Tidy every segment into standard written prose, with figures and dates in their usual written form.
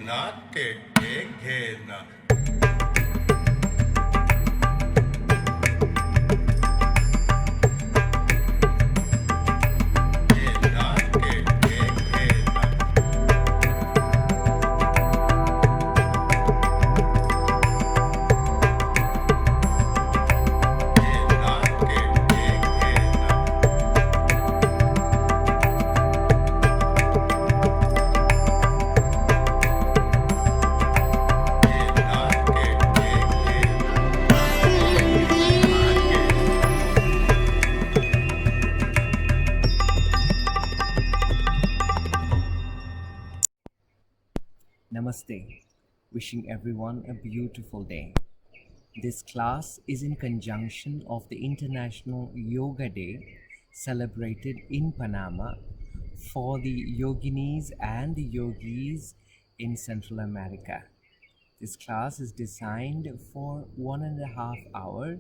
नाट्य एक घेना ये नाट्य एक घेना ये नाट्य एक घेना ये नाट्य एक घेना Namaste. Wishing everyone a beautiful day. This class is in conjunction of the International Yoga Day celebrated in Panama for the yoginis and the yogis in Central America. This class is designed for 1.5 hours,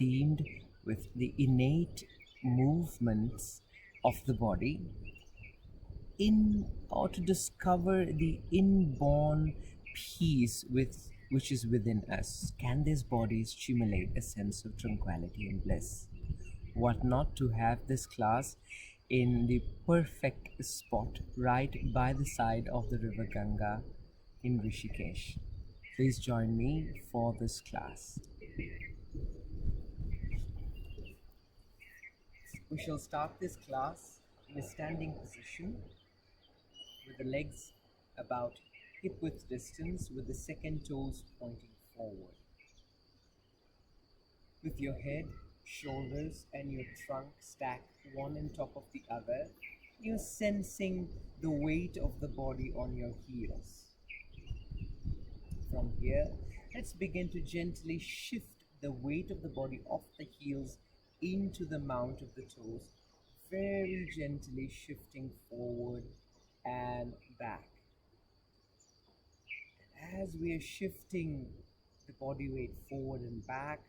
themed with the innate movements of the body in or to discover the inborn peace which is within us. Can this body stimulate a sense of tranquility and bliss? What not to have this class in the perfect spot right by the side of the river Ganga in Rishikesh. Please join me for this class. We shall start this class in a standing position with the legs about hip width distance with the second toes pointing forward. With your head, shoulders and your trunk stacked one on top of the other, you're sensing the weight of the body on your heels. From here, let's begin to gently shift the weight of the body off the heels into the mount of the toes, very gently shifting forward and back. And as we are shifting the body weight forward and back,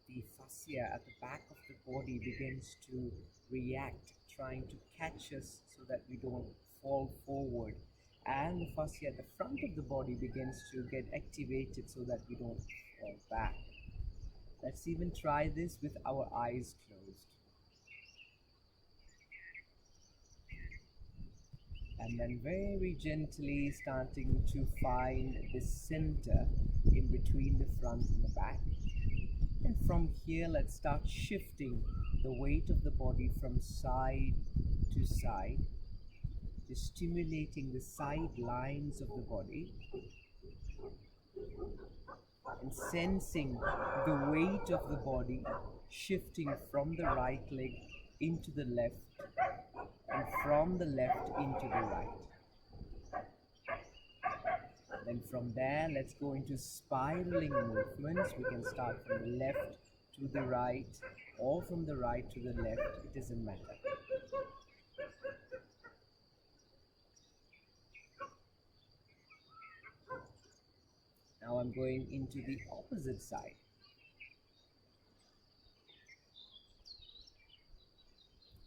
the fascia at the back of the body begins to react, trying to catch us so that we don't fall forward. And the fascia at the front of the body begins to get activated so that we don't fall back. Let's even try this with our eyes closed. And then very gently starting to find the center in between the front and the back. And from here, let's start shifting the weight of the body from side to side, just stimulating the side lines of the body and sensing the weight of the body shifting from the right leg into the left and from the left into the right. Then from there, let's go into spiraling movements. We can start from the left to the right or from the right to the left. It doesn't matter. Now I'm going into the opposite side.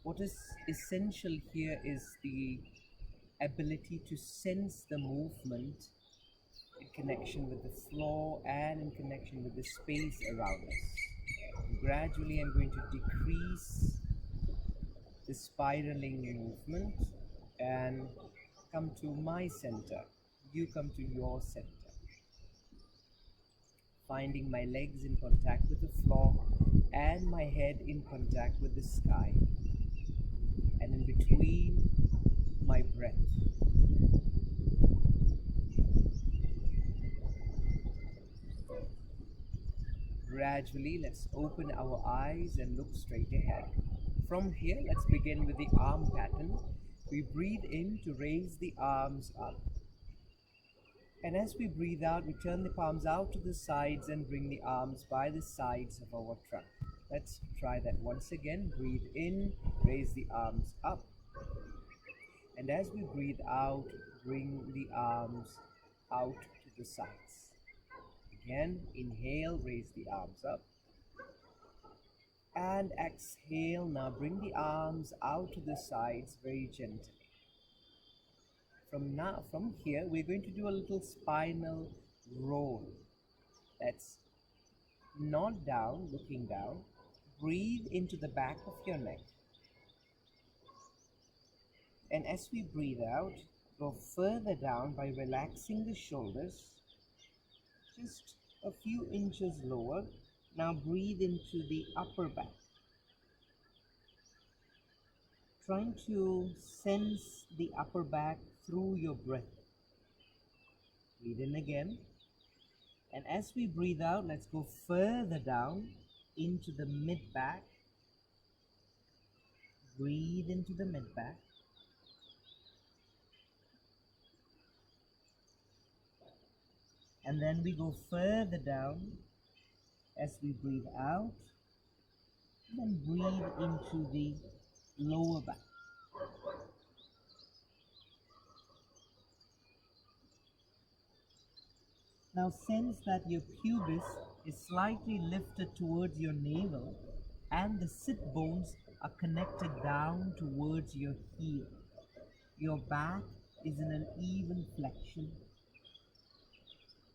What is essential here is the ability to sense the movement in connection with the floor and in connection with the space around us. Gradually I'm going to decrease the spiraling movement and come to my center. You come to your center. Finding my legs in contact with the floor and my head in contact with the sky. And in between, my breath. Gradually, let's open our eyes and look straight ahead. From here, let's begin with the arm pattern. We breathe in to raise the arms up. And as we breathe out, we turn the palms out to the sides and bring the arms by the sides of our trunk. Let's try that once again. Breathe in, raise the arms up. And as we breathe out, bring the arms out to the sides. Again, inhale, raise the arms up. And exhale, now bring the arms out to the sides very gently. From here, we're going to do a little spinal roll. That's nod down, looking down. Breathe into the back of your neck. And as we breathe out, go further down by relaxing the shoulders, just a few inches lower. Now breathe into the upper back. Trying to sense the upper back through your breath. Breathe in again. And as we breathe out, let's go further down into the mid-back. Breathe into the mid-back. And then we go further down as we breathe out. And then breathe into the lower back. Now sense that your pubis is slightly lifted towards your navel and the sit bones are connected down towards your heel. Your back is in an even flexion.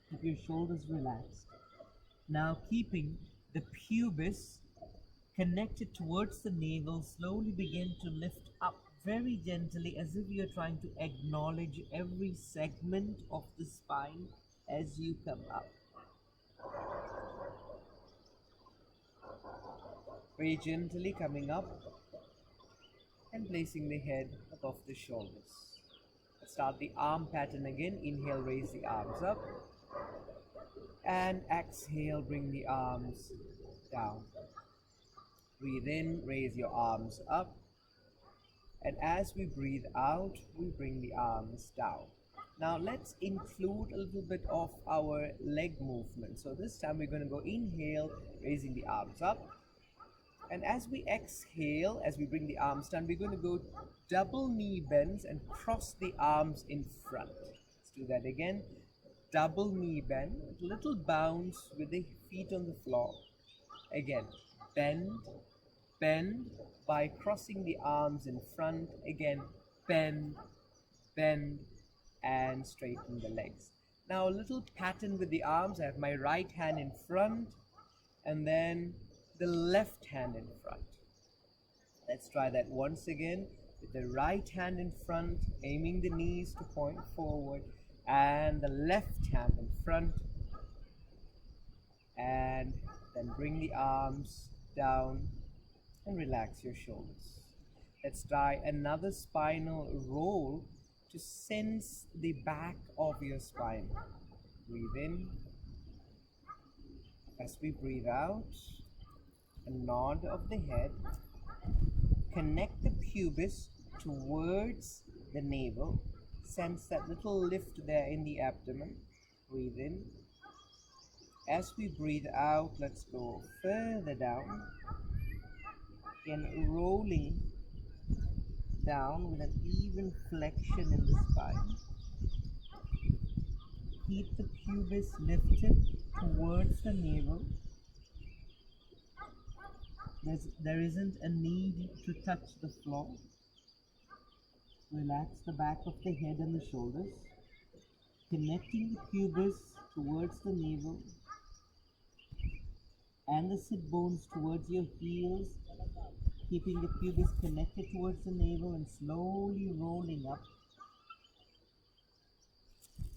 Keep your shoulders relaxed. Now keeping the pubis connected towards the navel, slowly begin to lift up very gently as if you're trying to acknowledge every segment of the spine as you come up. Very gently coming up and placing the head above the shoulders. Let's start the arm pattern again. Inhale, raise the arms up. And exhale, bring the arms down. Breathe in, raise your arms up. And as we breathe out, we bring the arms down. Now let's include a little bit of our leg movement. So this time we're going to go inhale, raising the arms up. And as we exhale, as we bring the arms down, we're going to go double knee bends and cross the arms in front. Let's do that again. Double knee bend, little bounce with the feet on the floor. Again, bend, bend by crossing the arms in front. Again, bend, bend, and straighten the legs. Now a little pattern with the arms. I have my right hand in front and then the left hand in front. Let's try that once again with the right hand in front, aiming the knees to point forward, and the left hand in front, and then bring the arms down and relax your shoulders. Let's try another spinal roll to sense the back of your spine. Breathe in. As we breathe out, a nod of the head. Connect the pubis towards the navel. Sense that little lift there in the abdomen. Breathe in. As we breathe out, let's go further down. Again, rolling down with an even flexion in the spine. Keep the pubis lifted towards the navel. There isn't a need to touch the floor. Relax the back of the head and the shoulders. Connecting the pubis towards the navel and the sit bones towards your heels. Keeping the pubis connected towards the navel and slowly rolling up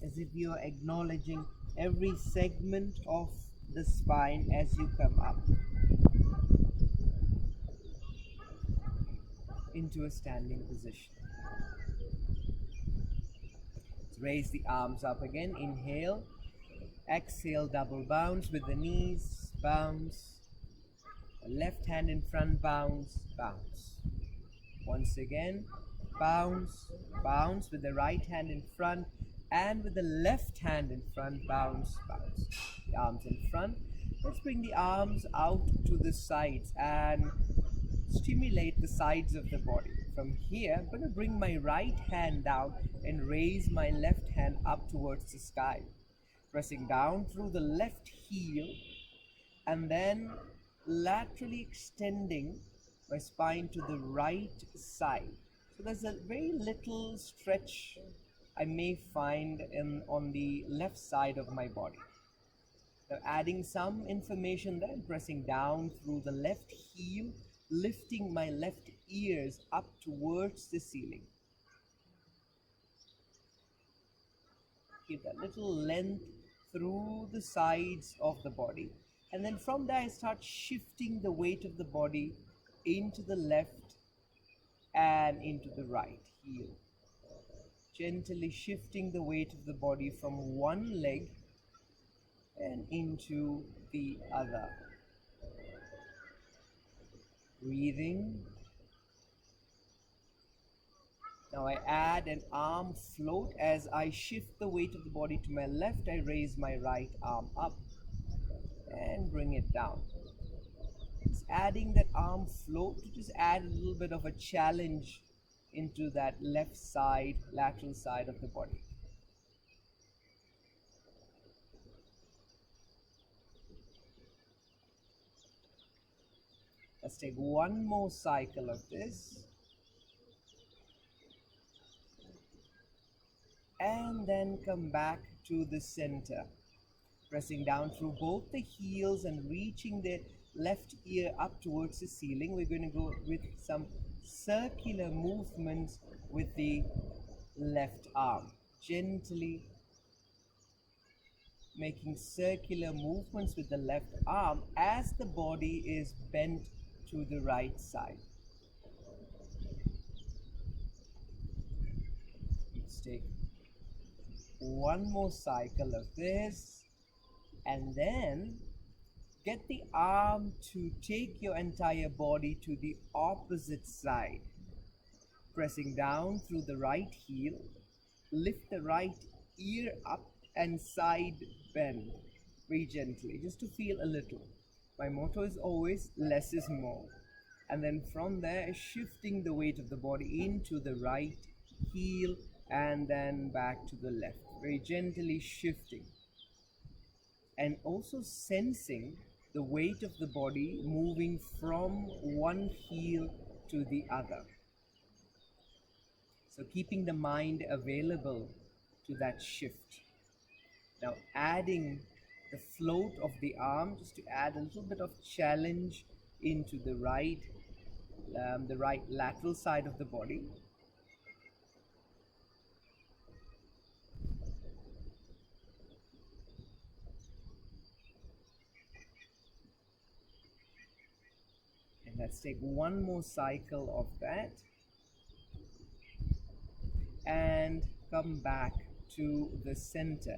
as if you are acknowledging every segment of the spine as you come up into a standing position. Let's raise the arms up again. Inhale, exhale, double bounce with the knees, bounce. Left hand in front, bounce, bounce. Once again, bounce, bounce with the right hand in front and with the left hand in front, bounce, bounce. The arms in front. Let's bring the arms out to the sides and stimulate the sides of the body. From here, I'm going to bring my right hand down and raise my left hand up towards the sky. Pressing down through the left heel and then laterally extending my spine to the right side. So there's a very little stretch I may find on the left side of my body. Now adding some information there, pressing down through the left heel, lifting my left ears up towards the ceiling. Give that little length through the sides of the body. And then from there I start shifting the weight of the body into the left and into the right heel. Gently shifting the weight of the body from one leg and into the other. Breathing. Now I add an arm float. As I shift the weight of the body to my left, I raise my right arm up and bring it down. Just adding that arm float to just add a little bit of a challenge into that left side, lateral side of the body. Let's take one more cycle of this. And then come back to the center. Pressing down through both the heels and reaching the left ear up towards the ceiling. We're going to go with some circular movements with the left arm. Gently making circular movements with the left arm as the body is bent to the right side. Let's take one more cycle of this, and then get the arm to take your entire body to the opposite side. Pressing down through the right heel, lift the right ear up and side bend very gently, just to feel a little. My motto is always less is more. And then from there, shifting the weight of the body into the right heel and then back to the left, very gently shifting. And also sensing the weight of the body moving from one heel to the other. So keeping the mind available to that shift. Now adding the float of the arm just to add a little bit of challenge into the right lateral side of the body. And let's take one more cycle of that. And come back to the center,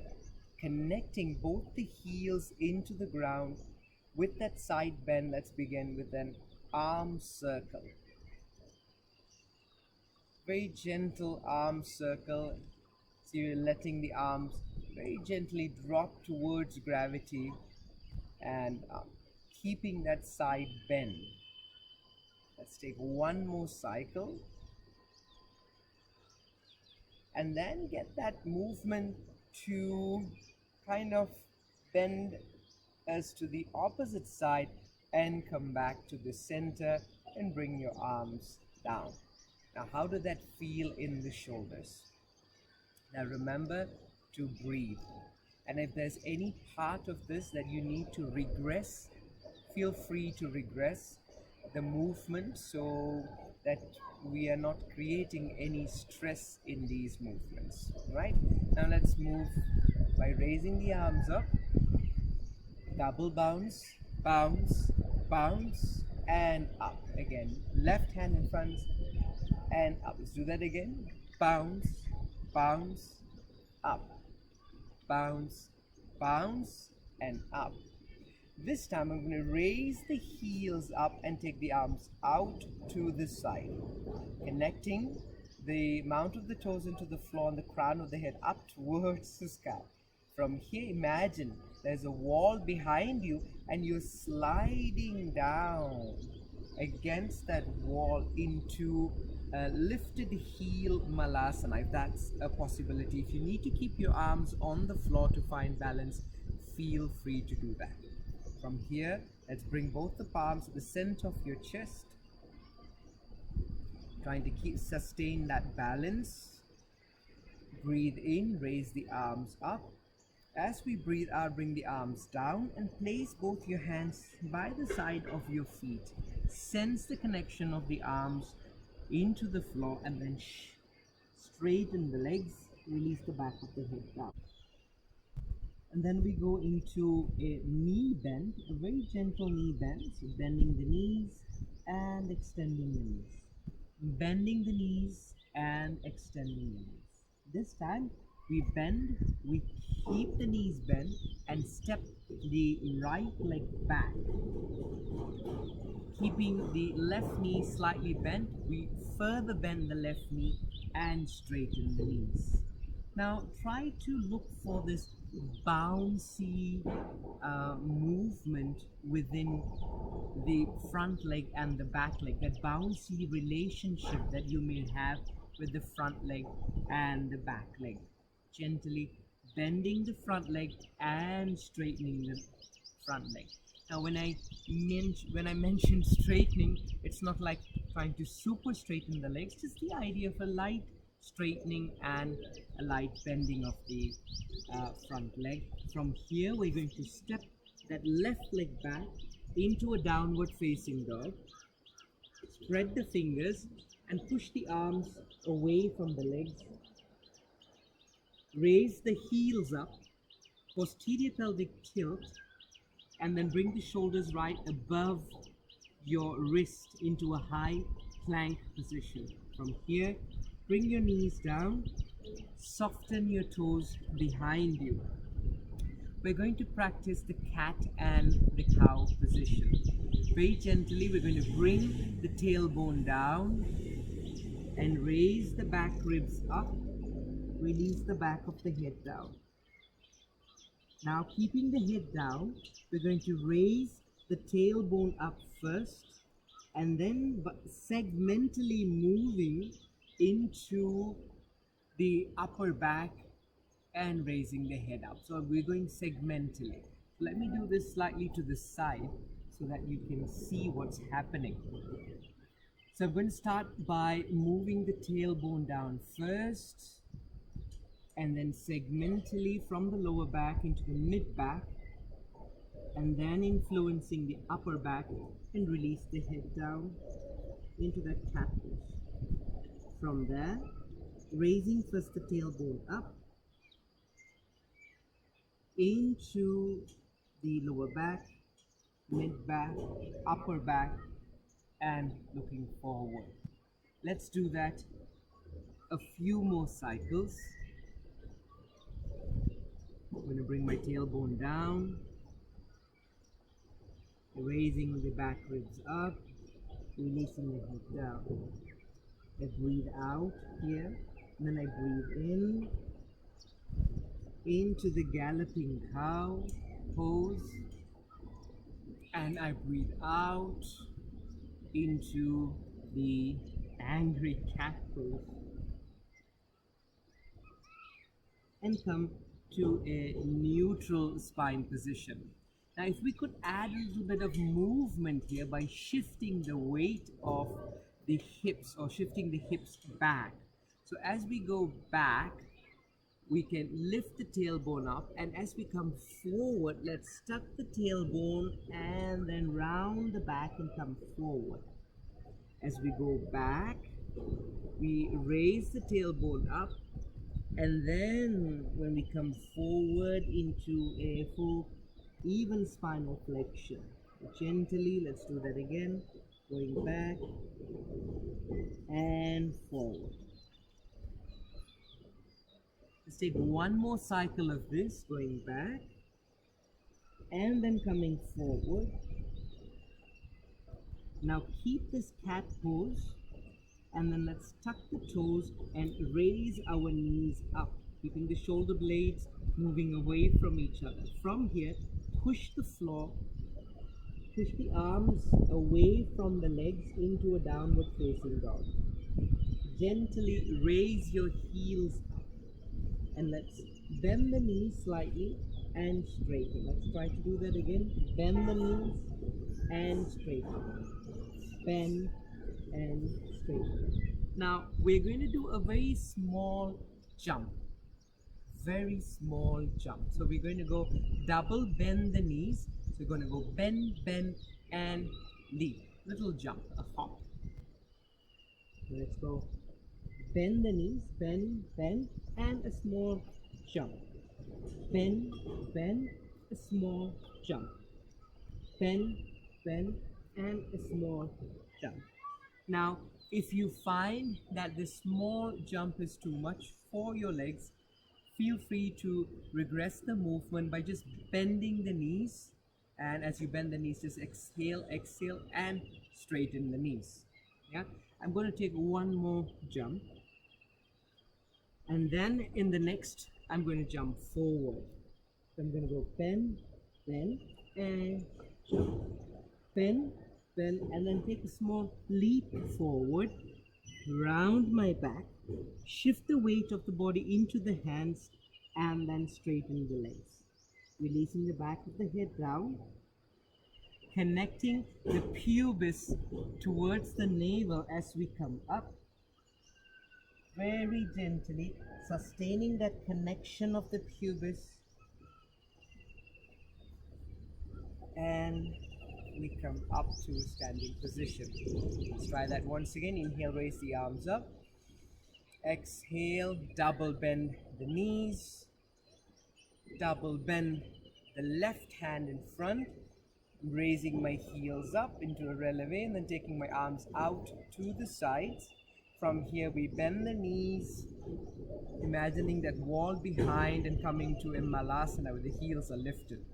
connecting both the heels into the ground with that side bend. Let's begin with an arm circle. Very gentle arm circle. So you're letting the arms very gently drop towards gravity and keeping that side bend. Let's take one more cycle. And then get that movement to kind of bend us to the opposite side and come back to the center and bring your arms down. Now, how did that feel in the shoulders? Now, remember to breathe. And if there's any part of this that you need to regress, feel free to regress the movement so that we are not creating any stress in these movements. Right? Now let's move by raising the arms up. Double bounce, bounce, bounce, and up. Again, left hand in front and up. Let's do that again. Bounce, bounce, up. Bounce, bounce, and up. This time I'm going to raise the heels up and take the arms out to the side, connecting the mount of the toes into the floor and the crown of the head up towards the sky. From here, imagine there's a wall behind you and you're sliding down against that wall into a lifted heel Balasana, if that's a possibility. If you need to keep your arms on the floor to find balance, feel free to do that. From here, let's bring both the palms to the center of your chest, trying to sustain that balance. breathe in, raise the arms up. As we breathe out, bring the arms down and place both your hands by the side of your feet. Sense the connection of the arms into the floor and then straighten the legs, release the back of the head down. And then we go into a knee bend, a very gentle knee bend. So bending the knees and extending the knees. Bending the knees and extending the knees. This time we bend, we keep the knees bent and step the right leg back. Keeping the left knee slightly bent, we further bend the left knee and straighten the knees. Now try to look for this bouncy movement within the front leg and the back leg, that bouncy relationship that you may have with the front leg and the back leg. Gently bending the front leg and straightening the front leg. Now when I mention straightening, it's not like trying to super straighten the legs, just the idea of a light straightening and a light bending of the front leg. From here we're going to step that left leg back into a downward facing dog. Spread the fingers and push the arms away from the legs. Raise the heels up, posterior pelvic tilt, and then bring the shoulders right above your wrist into a high plank position. From here, bring your knees down, soften your toes behind you. We're going to practice the cat and the cow position. Very gently, we're going to bring the tailbone down and raise the back ribs up. Release the back of the head down. Now, keeping the head down, we're going to raise the tailbone up first and then segmentally moving into the upper back and raising the head up. So we're going segmentally. Let me do this slightly to the side so that you can see what's happening. So I'm going to start by moving the tailbone down first, and then segmentally from the lower back into the mid back, and then influencing the upper back and release the head down into that cat pose. From there, raising first the tailbone up into the lower back, mid back, upper back, and looking forward. Let's do that a few more cycles. I'm going to bring my tailbone down, raising the back ribs up, releasing the head down. I breathe out here, and then I breathe in into the galloping cow pose, and I breathe out into the angry cat pose, and come to a neutral spine position. Now if we could add a little bit of movement here by shifting the weight of the hips, or shifting the hips back. So as we go back, we can lift the tailbone up, and as we come forward, let's tuck the tailbone and then round the back and come forward. As we go back, we raise the tailbone up, and then when we come forward into a full even spinal flexion, gently, let's do that again, going back and forward. Let's take one more cycle of this, going back and then coming forward. Now keep this cat pose, and then let's tuck the toes and raise our knees up, keeping the shoulder blades moving away from each other. From here, push the floor, push the arms away from the legs into a downward facing dog. Gently raise your heels up, and let's bend the knees slightly and straighten. Let's try to do that again. Bend the knees and straighten. Bend and straighten. Now we're going to do a very small jump. very small jump. So we're going to go double bend the knees. So we're going to go bend, bend, and leap. Little jump, a hop. Let's go bend the knees, bend, bend, and a small jump. Bend, bend, a small jump. Bend, bend, and a small jump. Now, if you find that the small jump is too much for your legs, feel free to regress the movement by just bending the knees. And as you bend the knees, just exhale, exhale, and straighten the knees. Yeah, I'm going to take one more jump. And then in the next, I'm going to jump forward. So I'm going to go bend, bend, and jump. Bend, bend, and then take a small leap forward, round my back, shift the weight of the body into the hands, and then straighten the legs. Releasing the back of the head down, connecting the pubis towards the navel as we come up. Very gently, sustaining that connection of the pubis. And we come up to standing position. Let's try that once again. Inhale, raise the arms up. Exhale, double bend the knees. Double bend the left hand in front. Raising my heels up into a releve and then taking my arms out to the sides. From here we bend the knees, imagining that wall behind and coming to a Balasana where the heels are lifted.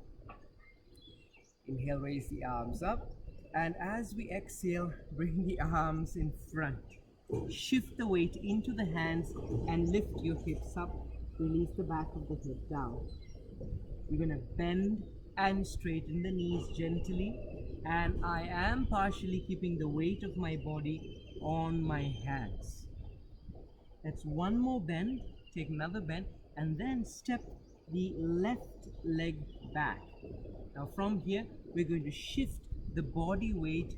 Inhale, raise the arms up, and as we exhale, bring the arms in front. Shift the weight into the hands and lift your hips up. Release the back of the head down. We're going to bend and straighten the knees gently, and I am partially keeping the weight of my body on my hands. That's one more bend. Take another bend, and then step the left leg back. Now from here, we're going to shift the body weight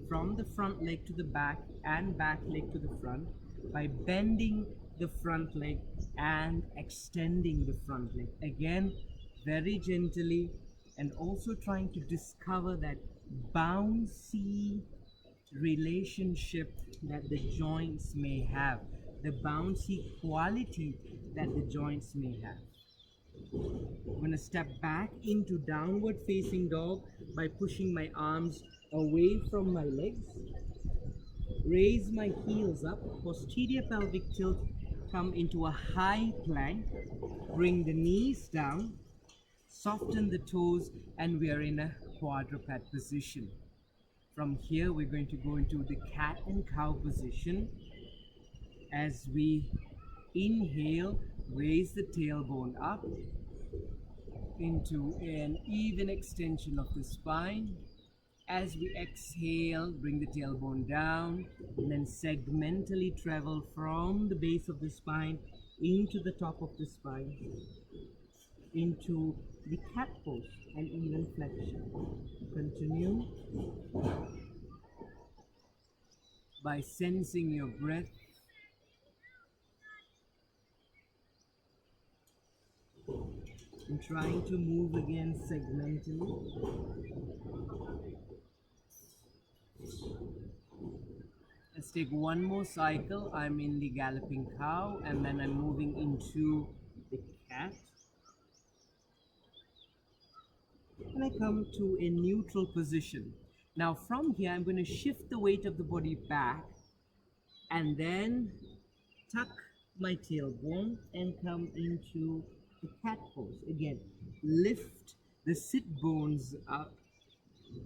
from the front leg to the back and back leg to the front by bending the front leg and extending the front leg. Again, very gently, and also trying to discover that bouncy relationship that the joints may have, the bouncy quality that the joints may have. I'm going to step back into downward facing dog by pushing my arms away from my legs. Raise my heels up, posterior pelvic tilt, come into a high plank, bring the knees down, soften the toes, and we are in a quadruped position. From here, we're going to go into the cat and cow position. As we inhale, raise the tailbone up into an even extension of the spine. As we exhale, bring the tailbone down, and then segmentally travel from the base of the spine into the top of the spine, into the cat pose and even flexion. Continue by sensing your breath. And trying to move again segmentally. Let's take one more cycle. I'm in the galloping cow, and then I'm moving into the cat. And I come to a neutral position. Now from here, I'm going to shift the weight of the body back and then tuck my tailbone and come into the cat pose. Again, lift the sit bones up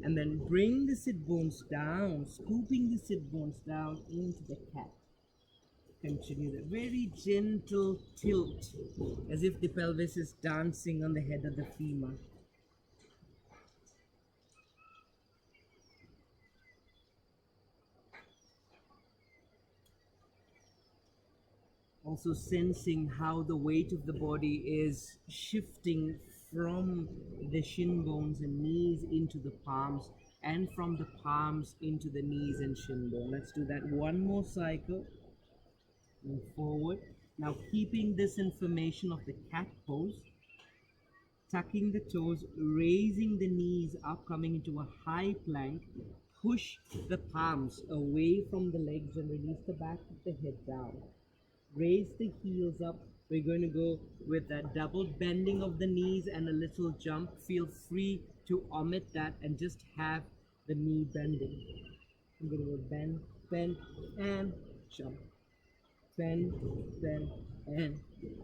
and then bring the sit bones down, scooping the sit bones down into the cat. Continue that very gentle tilt as if the pelvis is dancing on the head of the femur. Also sensing how the weight of the body is shifting from the shin bones and knees into the palms, and from the palms into the knees and shin bone. Let's do that one more cycle. Move forward. Now keeping this information of the cat pose, tucking the toes, raising the knees up, coming into a high plank, push the palms away from the legs and release the back of the head down. Raise the heels up. We're going to go with that double bending of the knees and a little jump. Feel free to omit that and just have the knee bending. I'm going to go bend, bend, and jump. Bend, bend, and jump.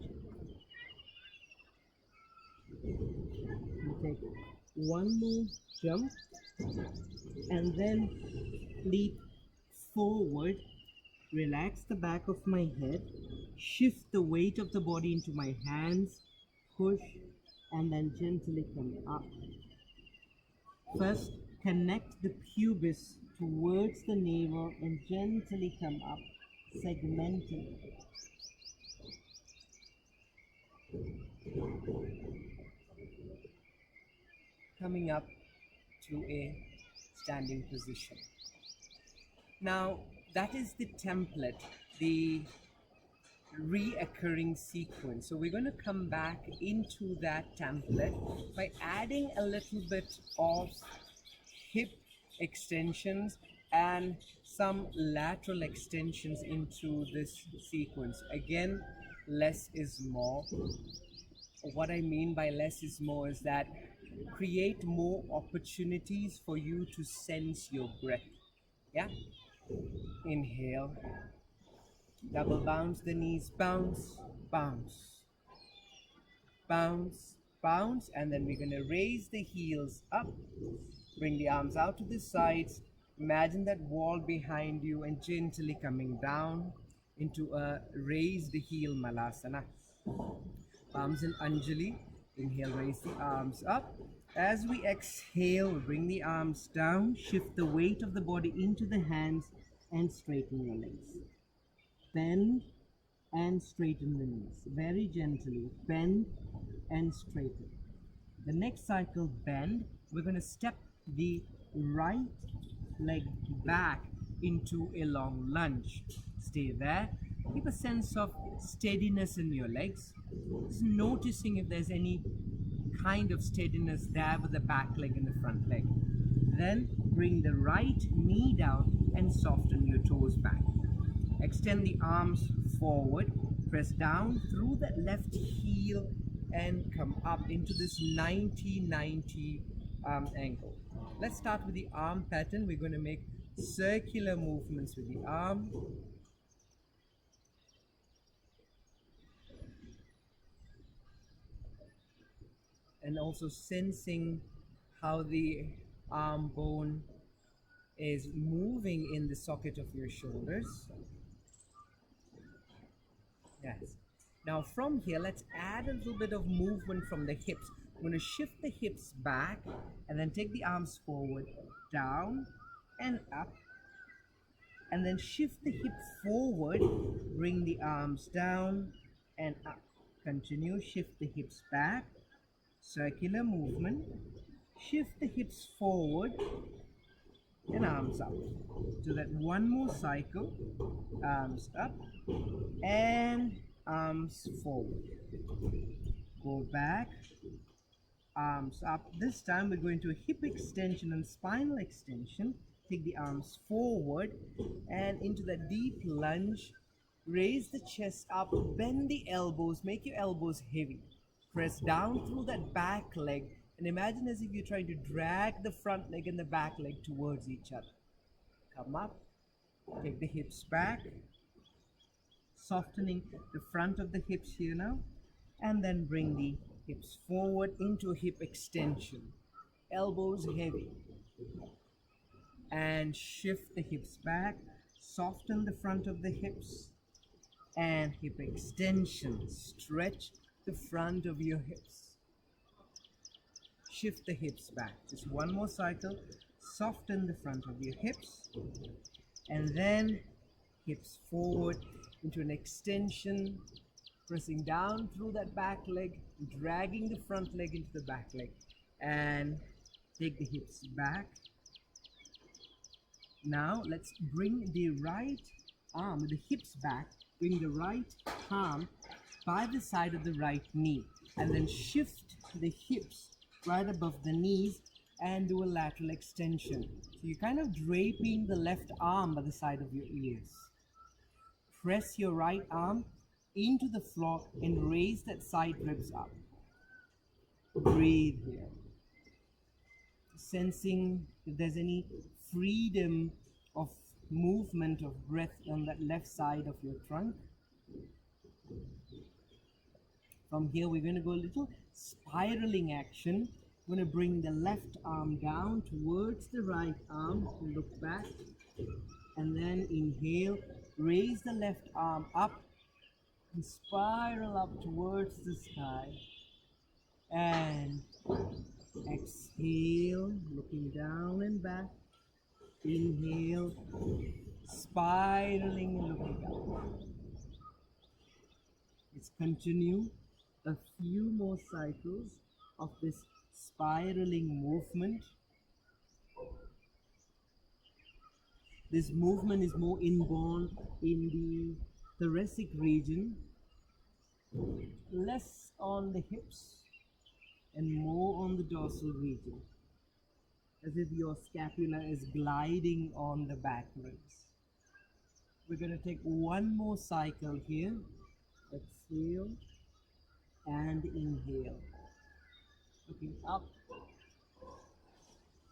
You take one more jump and then leap forward. Relax the back of my head, shift the weight of the body into my hands, push, and then gently come up. First, connect the pubis towards the navel and gently come up, segmenting. Coming up to a standing position. Now, that is the template, the reoccurring sequence. So we're going to come back into that template by adding a little bit of hip extensions and some lateral extensions into this sequence. Again, less is more. What I mean by less is more is that create more opportunities for you to sense your breath. Yeah? Inhale, double bounce the knees, bounce, bounce, bounce, bounce, and then we're going to raise the heels up, bring the arms out to the sides, imagine that wall behind you and gently coming down into a raise the heel Balasana. Palms in Anjali, inhale, raise the arms up. As we exhale, bring the arms down, shift the weight of the body into the hands and straighten your legs. Bend and straighten the knees. Very gently, bend and straighten. The next cycle, bend. We're going to step the right leg back into a long lunge. Stay there. Keep a sense of steadiness in your legs. Just noticing if there's any kind of steadiness there with the back leg and the front leg. Then bring the right knee down and soften your toes back. Extend the arms forward, press down through that left heel and come up into this 90-90 angle. Let's start with the arm pattern. We're going to make circular movements with the arm. And also sensing how the arm bone is moving in the socket of your shoulders. Yes. Now from here, let's add a little bit of movement from the hips. I'm going to shift the hips back and then take the arms forward, down and up. And then shift the hip forward, bring the arms down and up. Continue, shift the hips back, circular movement. Shift the hips forward and arms up. Do that one more cycle. Arms up and arms forward. Go back, arms up. This time we're going to a hip extension and spinal extension. Take the arms forward and into that deep lunge. Raise the chest up, bend the elbows, make your elbows heavy. Press down through that back leg and imagine as if you're trying to drag the front leg and the back leg towards each other. Come up, take the hips back, softening the front of the hips here now, and then bring the hips forward into a hip extension. Elbows heavy. And shift the hips back, soften the front of the hips, and hip extension. Stretch the front of your hips. Shift the hips back. Just one more cycle. Soften the front of your hips, and then hips forward into an extension, pressing down through that back leg, dragging the front leg into the back leg, and take the hips back. Now let's bring the right arm with the hips back Bring the right palm by the side of the right knee and then shift the hips right above the knees and do a lateral extension. So you're kind of draping the left arm by the side of your ears. Press your right arm into the floor and raise that side ribs up. Breathe here. Sensing if there's any freedom of movement of breath on that left side of your trunk. From here, we're going to go a little spiraling action. We're going to bring the left arm down towards the right arm, look back, and then inhale, raise the left arm up, and spiral up towards the sky, and exhale, looking down and back, inhale, spiraling and looking down. Let's continue a few more cycles of this spiraling movement. This movement is more inborn in the thoracic region, less on the hips and more on the dorsal region, as if your scapula is gliding on the back ribs. We're going to take one more cycle here. Exhale and inhale. Looking up,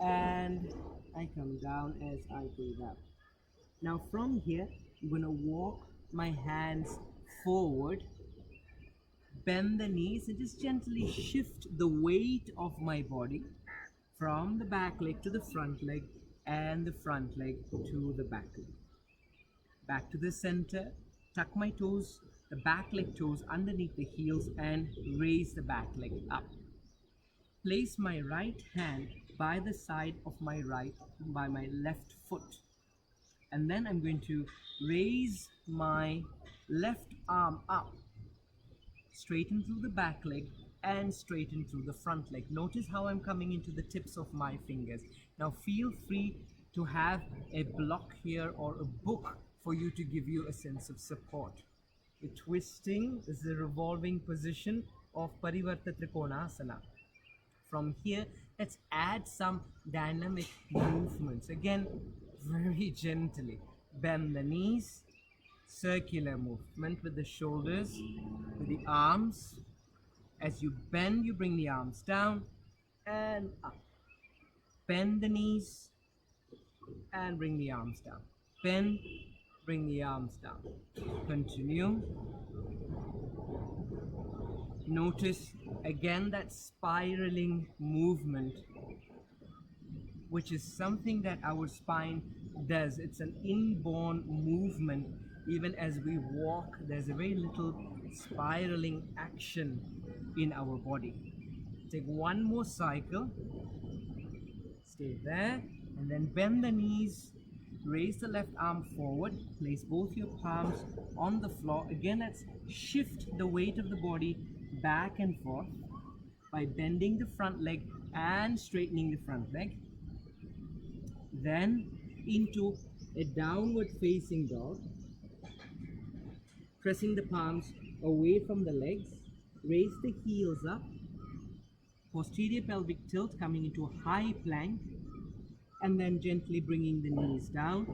and I come down as I breathe out. Now from here, I'm going to walk my hands forward, bend the knees, and just gently shift the weight of my body from the back leg to the front leg and the front leg to the back leg. Back to the center, tuck my toes, the back leg toes underneath the heels, and raise the back leg up. Place my right hand by the side of my left foot. And then I'm going to raise my left arm up, straighten through the back leg and straighten through the front leg. Notice how I'm coming into the tips of my fingers. Now feel free to have a block here or a book for you to give you a sense of support. The twisting is the revolving position of Parivarta Trikonasana. From here, let's add some dynamic movements. Again, very gently. Bend the knees, circular movement with the shoulders, with the arms. As you bend, you bring the arms down and up. Bend the knees and bring the arms down. Bend, bring the arms down. Continue. Notice again that spiraling movement, which is something that our spine does. It's an inborn movement. Even as we walk, there's a very little spiraling action in our body. Take one more cycle. Stay there, and then bend the knees. Raise the left arm forward. Place both your palms on the floor. Again, let's shift the weight of the body back and forth by bending the front leg and straightening the front leg. Then into a downward facing dog. Pressing the palms away from the legs. Raise the heels up. Posterior pelvic tilt, coming into a high plank. And then gently bringing the knees down.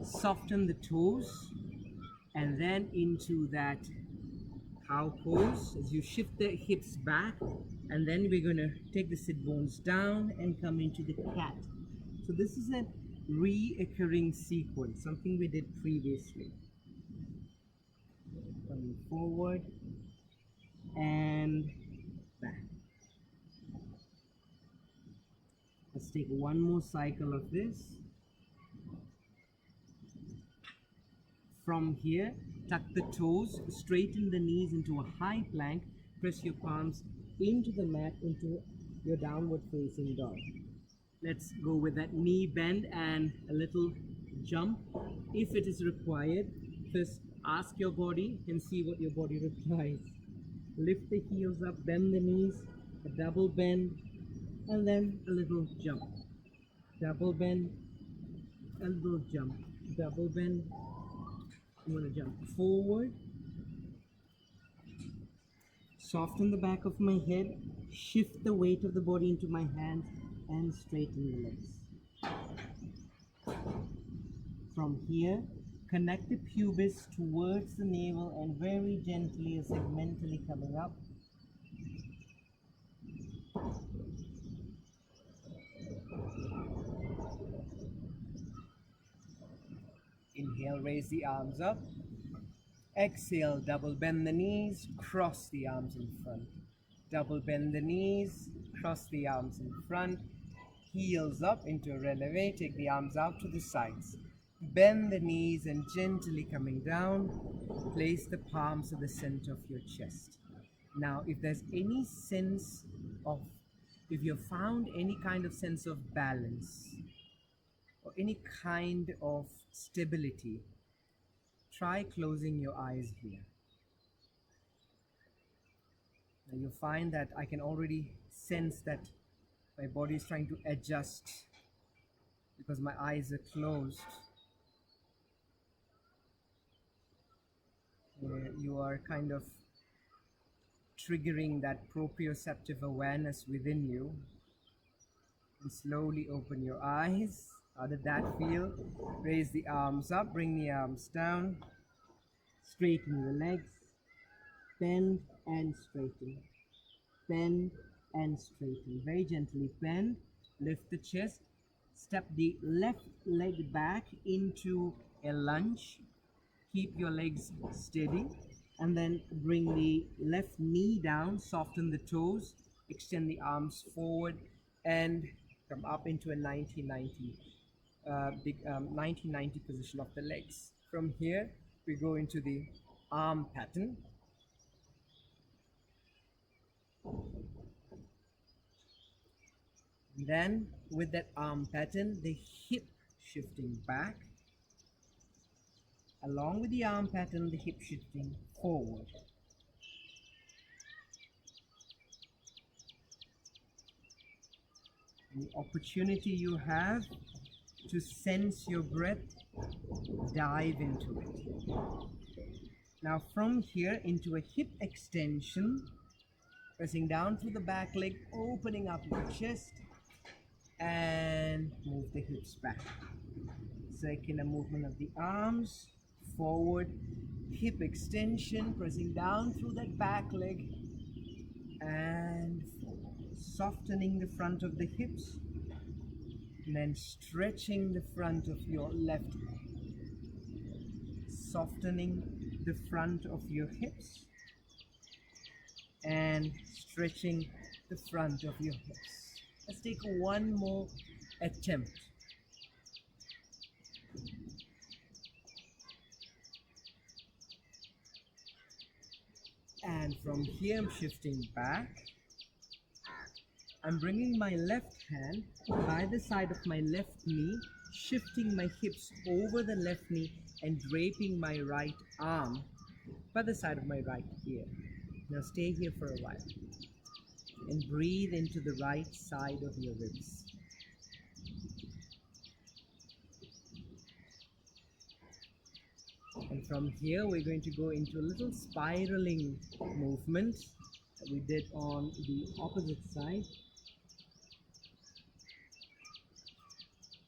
Soften the toes. And then into that cow pose as you shift the hips back. And then we're going to take the sit bones down and come into the cat. So this is a reoccurring sequence, something we did previously. Coming forward and back. Let's take one more cycle of this. From here, tuck the toes, straighten the knees into a high plank, press your palms into the mat, into your downward facing dog. Let's go with that knee bend and a little jump if it is required. First, ask your body and see what your body replies. Lift the heels up, bend the knees, a double bend, and then a little jump. Double bend, a little jump. Double bend, I'm going to jump forward, soften the back of my head, shift the weight of the body into my hands, and straighten the legs. From here, connect the pubis towards the navel and very gently or segmentally coming up. Inhale, raise the arms up. Exhale, double bend the knees, cross the arms in front. Double bend the knees, cross the arms in front. Heels up into a releve, take the arms out to the sides. Bend the knees and gently coming down, place the palms at the center of your chest. Now, if there's any sense of, if you've found any kind of sense of balance or any kind of stability, try closing your eyes here. Now you'll find that I can already sense that my body is trying to adjust because my eyes are closed. You are kind of triggering that proprioceptive awareness within you. And slowly open your eyes. How did that feel? Raise the arms up, bring the arms down. Straighten the legs, bend and straighten, bend and straighten. Very gently bend, lift the chest, step the left leg back into a lunge. Keep your legs steady and then bring the left knee down, soften the toes, extend the arms forward and come up into a 90-90 90-90 position of the legs. From here, we go into the arm pattern. Then, with that arm pattern, the hip shifting back. Along with the arm pattern, the hip shifting forward. The opportunity you have to sense your breath, dive into it. Now from here into a hip extension, pressing down through the back leg, opening up your chest and move the hips back. Circular movement of the arms, forward, hip extension, pressing down through that back leg and forward. Softening the front of the hips and then stretching the front of your left leg. Softening the front of your hips and stretching the front of your hips. Let's take one more attempt. And from here I'm shifting back. I'm bringing my left hand by the side of my left knee, shifting my hips over the left knee and draping my right arm by the side of my right ear. Now stay here for a while and breathe into the right side of your ribs. And from here we're going to go into a little spiraling movement that we did on the opposite side.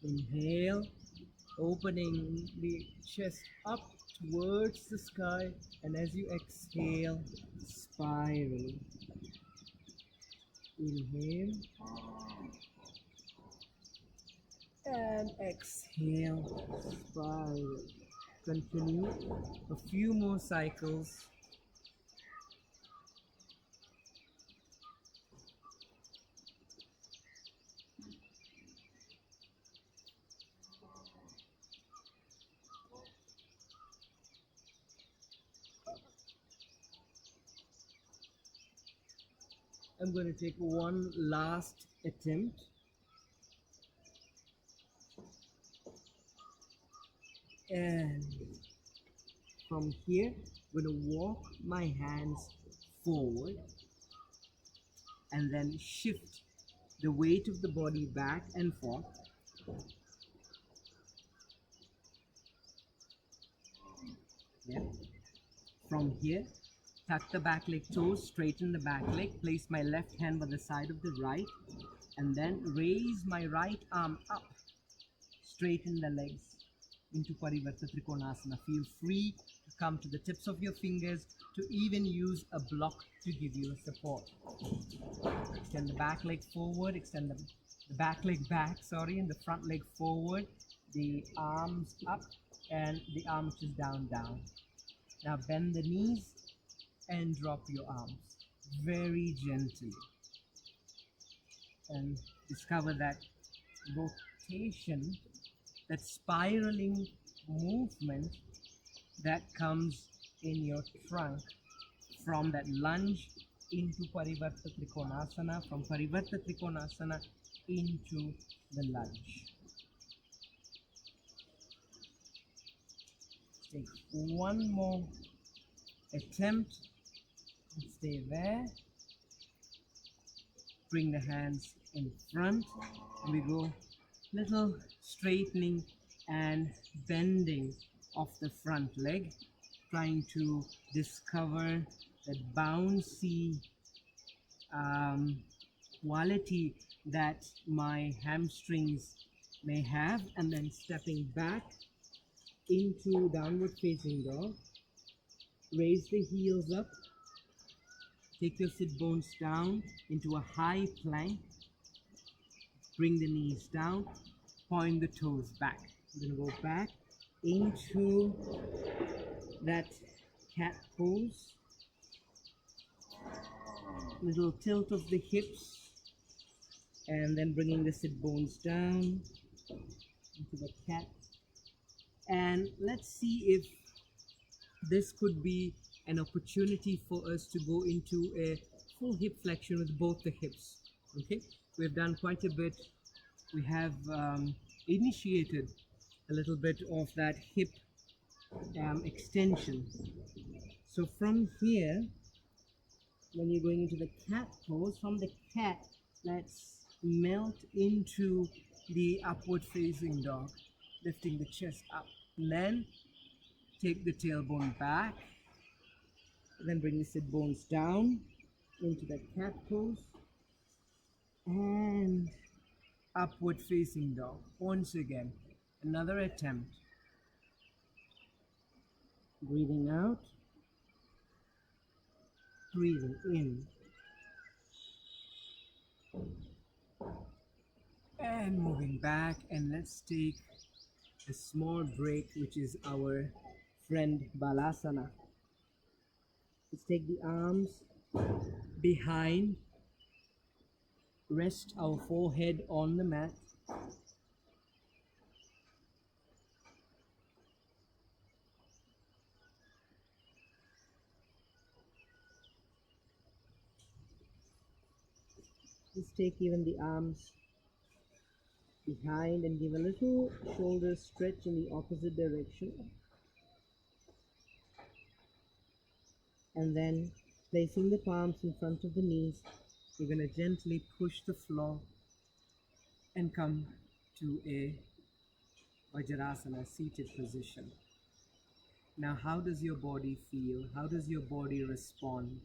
Inhale, opening the chest up towards the sky, and as you exhale, spiral. Inhale and exhale, spiral. Continue a few more cycles. I'm going to take one last attempt. And from here, I'm going to walk my hands forward and then shift the weight of the body back and forth. Yeah. From here, tuck the back leg toes, straighten the back leg, place my left hand by the side of the right, and then raise my right arm up. Straighten the legs into Parivarta Trikonasana. Feel free to come to the tips of your fingers, to even use a block to give you a support. Extend the back leg forward, extend the back leg back, and the front leg forward, the arms up and the arms just down. Now bend the knees and drop your arms very gently, and discover that rotation, that spiraling movement that comes in your trunk from that lunge into Parivarta Trikonasana, from Parivarta Trikonasana into the lunge. Take one more attempt. Stay there. Bring the hands in front. We go little straightening and bending of the front leg, trying to discover that bouncy quality that my hamstrings may have, and then stepping back into downward facing dog. Raise the heels up, take your sit bones down into a high plank, bring the knees down, point the toes back. I'm going to go back into that cat pose, little tilt of the hips, and then bringing the sit bones down into the cat. And let's see if this could be an opportunity for us to go into a full hip flexion with both the hips. Okay, we've done quite a bit. We have initiated a little bit of that hip extension. So from here, when you're going into the cat pose, from the cat, let's melt into the upward facing dog, lifting the chest up. And then take the tailbone back, then bring the sit bones down into the cat pose and upward facing dog. Once again, another attempt. Breathing out, breathing in, and moving back. And let's take a small break, which is our friend Balasana. Let's take the arms behind, rest our forehead on the mat. Let's take even the arms behind and give a little shoulder stretch in the opposite direction. And then placing the palms in front of the knees, we're going to gently push the floor and come to a Vajrasana seated position. Now, how does your body feel? How does your body respond?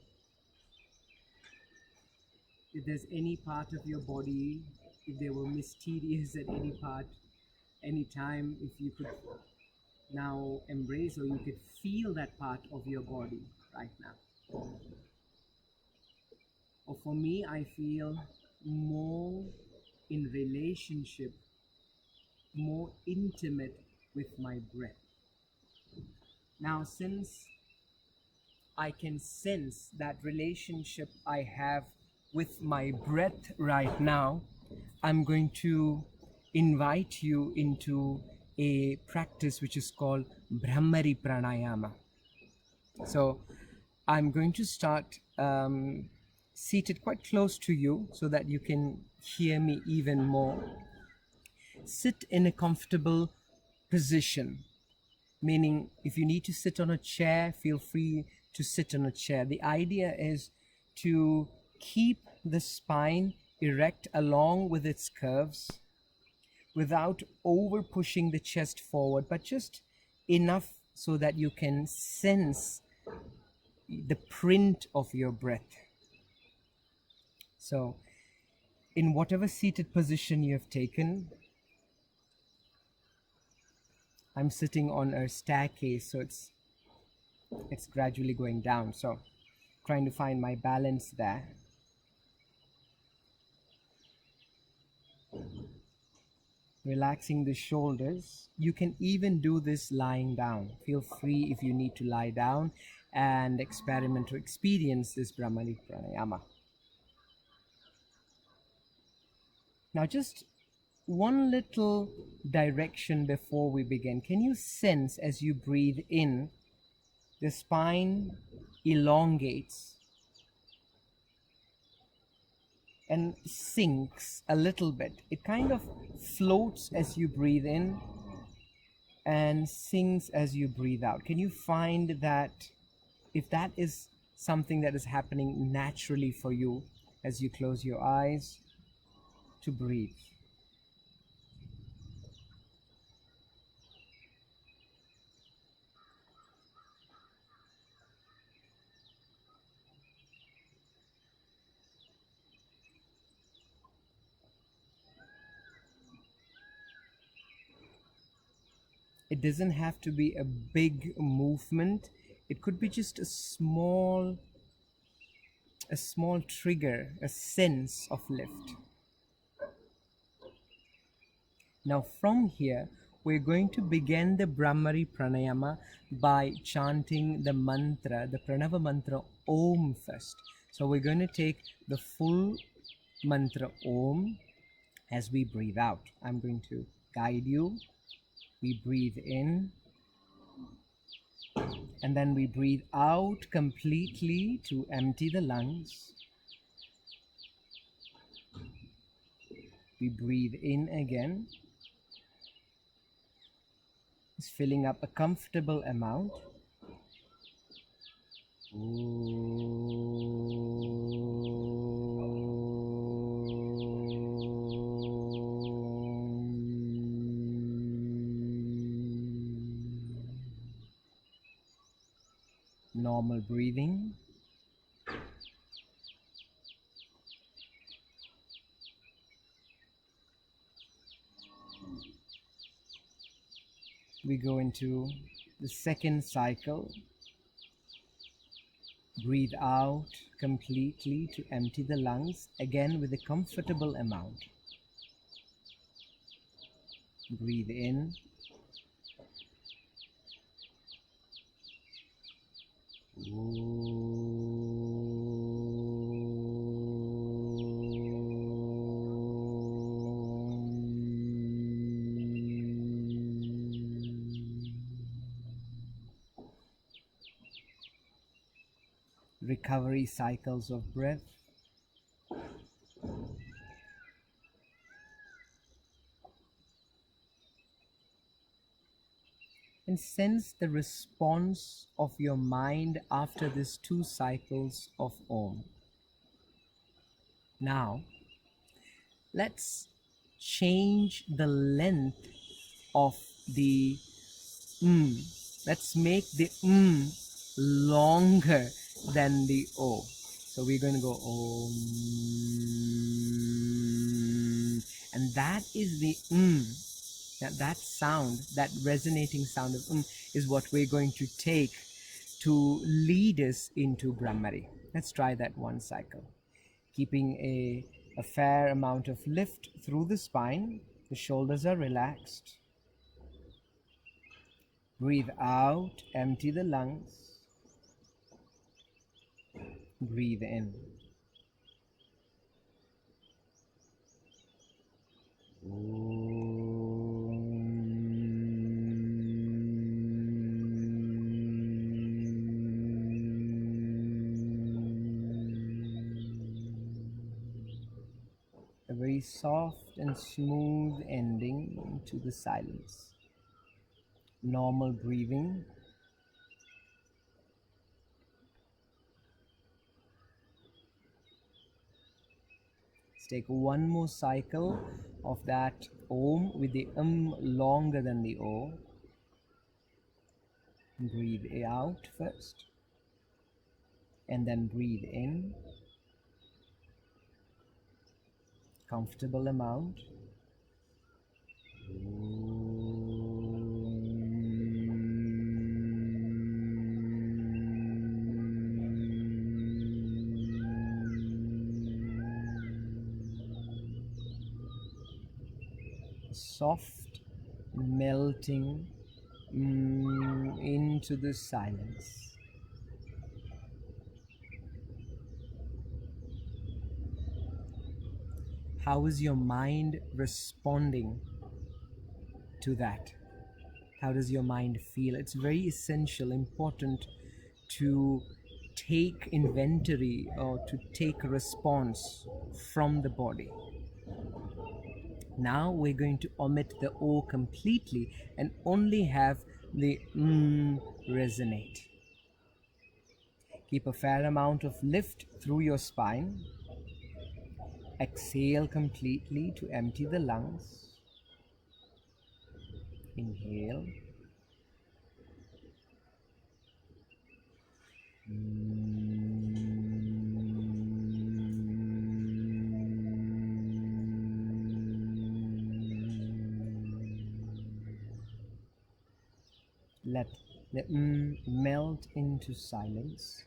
If there's any part of your body, if they were mysterious at any part, any time, if you could now embrace or you could feel that part of your body right now. Or for me, I feel more in relationship, more intimate with my breath. Now, since I can sense that relationship I have with my breath right now, I'm going to invite you into a practice which is called Brahmary Pranayama. So I'm going to start seated quite close to you so that you can hear me even more. Sit in a comfortable position, meaning if you need to sit on a chair, feel free to sit on a chair. The idea is to keep the spine erect along with its curves without over pushing the chest forward, but just enough so that you can sense the print of your breath. So, in whatever seated position you have taken, I'm sitting on a staircase, so it's gradually going down. So, trying to find my balance there. Relaxing the shoulders. You can even do this lying down. Feel free if you need to lie down and experiment to experience this Brahmari Pranayama. Now, just one little direction before we begin. Can you sense as you breathe in, the spine elongates and sinks a little bit. It kind of floats as you breathe in and sinks as you breathe out. Can you find that, if that is something that is happening naturally for you as you close your eyes to breathe? It doesn't have to be a big movement. It could be just a small trigger, a sense of lift. Now from here, we're going to begin the Brahmari Pranayama by chanting the mantra, the Pranava mantra Om first. So we're going to take the full mantra Om as we breathe out. I'm going to guide you. We breathe in and then we breathe out completely to empty the lungs. We breathe in again. It's filling up a comfortable amount. Normal breathing. We go into the second cycle. Breathe out completely to empty the lungs, again with a comfortable amount. Breathe in. Recovery cycles of breath. And sense the response of your mind after these 2 cycles of Om. Now, let's change the length of the Let's make the longer than the O. So we're going to go Om. And that is the that sound, that resonating sound of is what we're going to take to lead us into Brahmari. Let's try that one cycle. Keeping a fair amount of lift through the spine. The shoulders are relaxed. Breathe out, empty the lungs. Breathe in. A very soft and smooth ending to the silence. Normal breathing. Let's take one more cycle of that Om with the longer than the O. Breathe out first, and then breathe in. Comfortable amount. Soft melting into the silence. How is your mind responding to that? How does your mind feel? It's very essential, important to take inventory or to take a response from the body. Now we're going to omit the O completely and only have the resonate. Keep a fair amount of lift through your spine. Exhale completely to empty the lungs. Inhale. Let the melt into silence.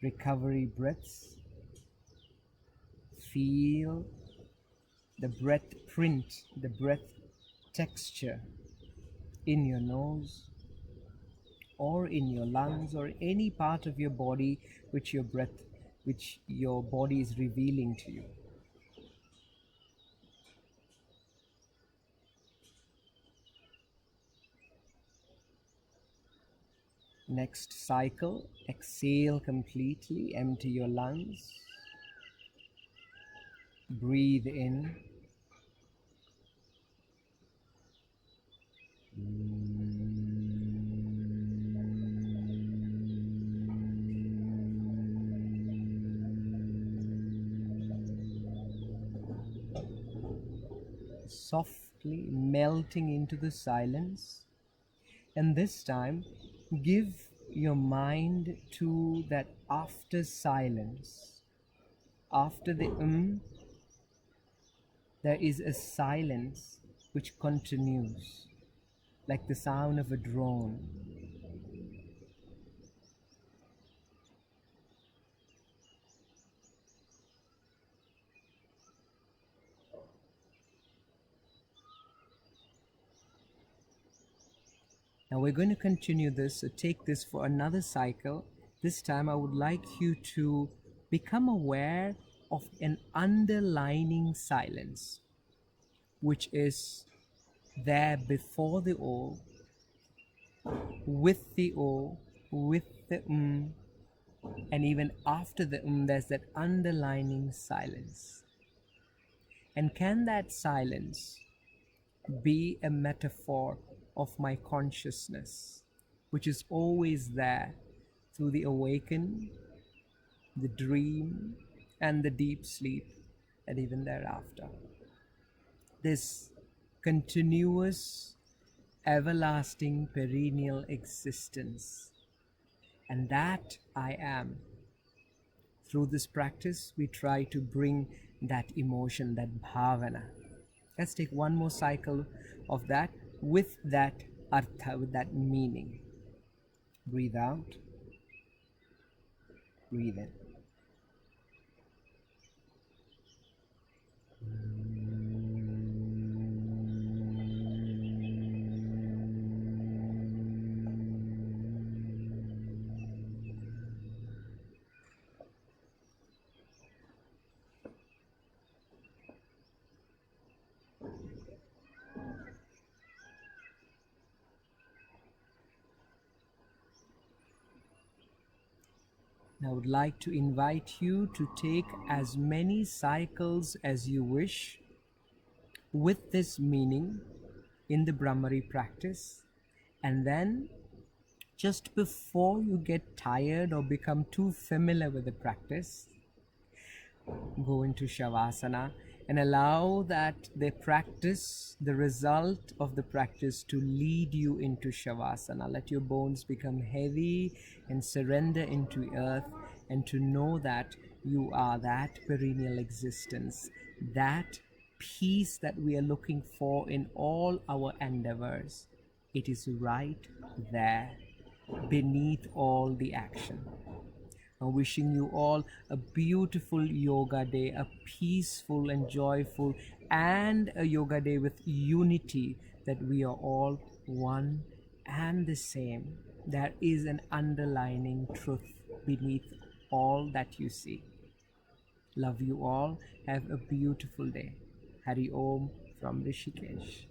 Recovery breaths. Feel the breath print, the breath texture in your nose or in your lungs or any part of your body which your body is revealing to you. Next cycle, exhale completely, empty your lungs. Breathe in. Softly melting into the silence. And this time, give your mind to that after silence. After the there is a silence which continues, like the sound of a drone. Now we're going to continue this, so take this for another cycle. This time I would like you to become aware of an underlining silence, which is there before the O, with the O, with the and even after the there's that underlining silence. And can that silence be a metaphor of my consciousness, which is always there through the awaken, the dream, and the deep sleep, and even thereafter. This continuous, everlasting, perennial existence. And that I am. Through this practice, we try to bring that emotion, that bhavana. Let's take one more cycle of that with that artha, with that meaning. Breathe out. Breathe in. I would like to invite you to take as many cycles as you wish with this meaning in the Brahmari practice, and then just before you get tired or become too familiar with the practice, go into Shavasana and allow that the practice, the result of the practice, to lead you into Shavasana. Let your bones become heavy and surrender into earth, and to know that you are that perennial existence, that peace that we are looking for in all our endeavors. It is right there beneath all the action. I'm wishing you all a beautiful yoga day, a peaceful and joyful, and a yoga day with unity, that we are all one and the same. There is an underlying truth beneath all that you see. Love you all. Have a beautiful day. Hari Om from Rishikesh.